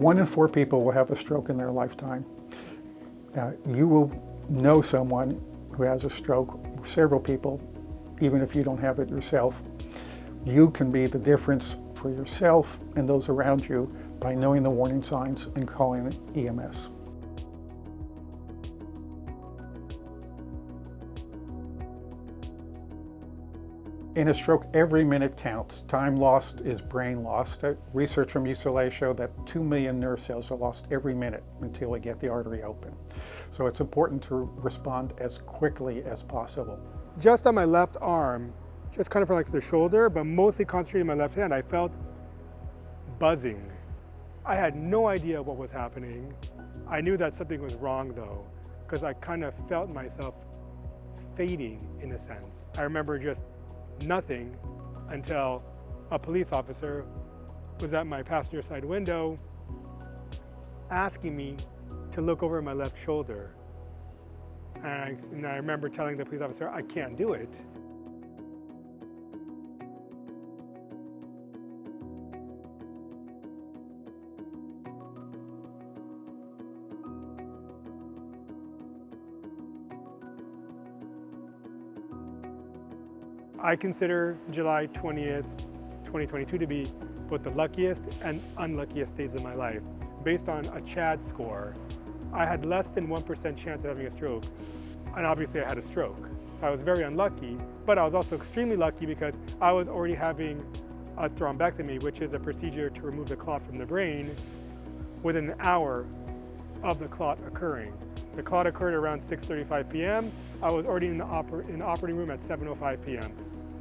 1 in 4 people will have a stroke in their lifetime. You will know someone who has a stroke, several people, even if you don't have it yourself. You can be the difference for yourself and those around you by knowing the warning signs and calling EMS. In a stroke, every minute counts. Time lost is brain lost. Research from UCLA showed that 2 million nerve cells are lost every minute until we get the artery open. So it's important to respond as quickly as possible. Just on my left arm, just kind of from like the shoulder, but mostly concentrated in my left hand, I felt buzzing. I had no idea what was happening. I knew that something was wrong though, because I kind of felt myself fading in a sense. I remember just nothing until a police officer was at my passenger side window asking me to look over my left shoulder. And I remember telling the police officer, I can't do it. I consider July 20th, 2022 to be both the luckiest and unluckiest days of my life. Based on a CHAD score, I had less than 1% chance of having a stroke, and obviously I had a stroke. So I was very unlucky, but I was also extremely lucky because I was already having a thrombectomy, which is a procedure to remove the clot from the brain within an hour of the clot occurring. The clot occurred around 6:35 p.m. I was already in the operating room at 7:05 p.m.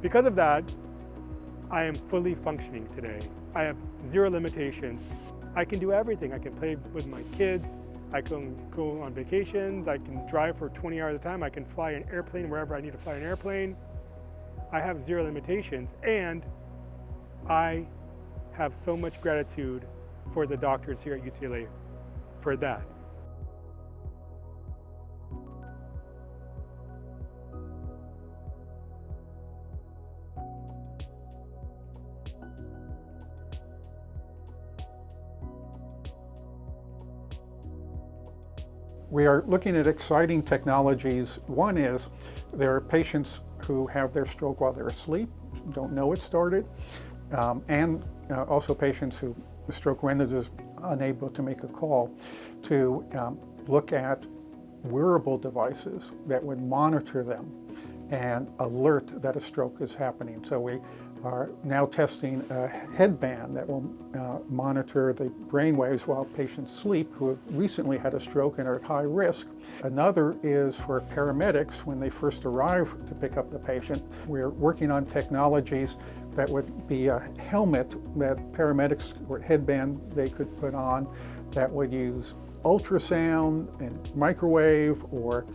Because of that, I am fully functioning today. I have zero limitations. I can do everything. I can play with my kids. I can go on vacations. I can drive for 20 hours at a time. I can fly an airplane wherever I need to fly an airplane. I have zero limitations, and I have so much gratitude for the doctors here at UCLA for that. We are looking at exciting technologies. One is there are patients who have their stroke while they're asleep, don't know it started, and also patients who the stroke renders is unable to make a call, to look at wearable devices that would monitor them and alert that a stroke is happening. So we are now testing a headband that will monitor the brain waves while patients sleep who have recently had a stroke and are at high risk. Another is for paramedics when they first arrive to pick up the patient. We're working on technologies that would be a helmet that paramedics, or headband they could put on, that would use ultrasound and microwave or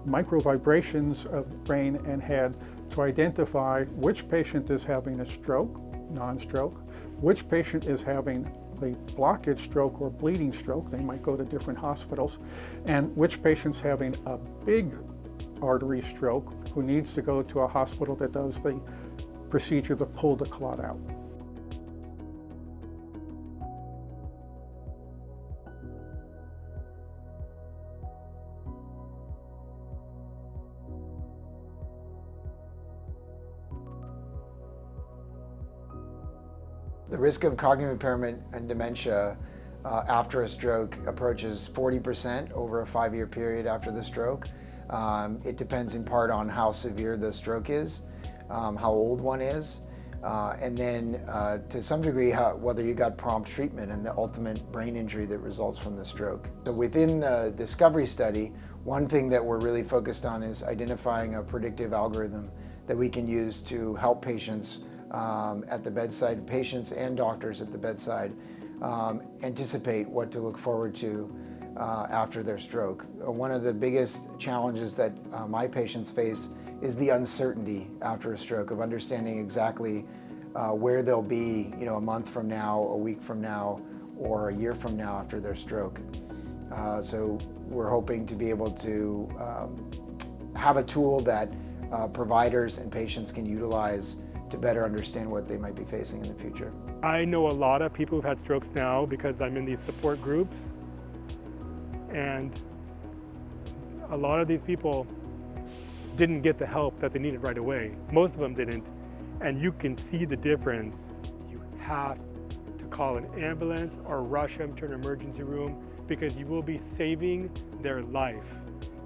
micro vibrations of the brain and head to identify which patient is having a stroke, non-stroke, which patient is having the blockage stroke or bleeding stroke, they might go to different hospitals, and which patient's having a big artery stroke who needs to go to a hospital that does the procedure to pull the clot out. The risk of cognitive impairment and dementia after a stroke approaches 40% over a 5-year period after the stroke. It depends in part on how severe the stroke is, how old one is, and then to some degree whether you got prompt treatment and the ultimate brain injury that results from the stroke. So within the discovery study, one thing that we're really focused on is identifying a predictive algorithm that we can use to help patients at the bedside, patients and doctors at the bedside, anticipate what to look forward to after their stroke. One of the biggest challenges that my patients face is the uncertainty after a stroke, of understanding exactly where they'll be, a month from now, a week from now, or a year from now after their stroke. So we're hoping to be able to have a tool that providers and patients can utilize to better understand what they might be facing in the future. I know a lot of people who've had strokes now because I'm in these support groups, and a lot of these people didn't get the help that they needed right away. Most of them didn't, and you can see the difference. You have to call an ambulance or rush them to an emergency room because you will be saving their life.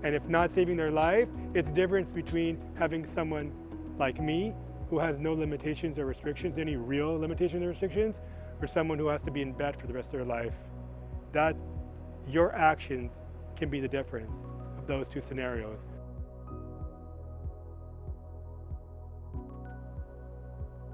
And if not saving their life, it's the difference between having someone like me who has no limitations or restrictions, any real limitations or restrictions, or someone who has to be in bed for the rest of their life. That your actions can be the difference of those two scenarios.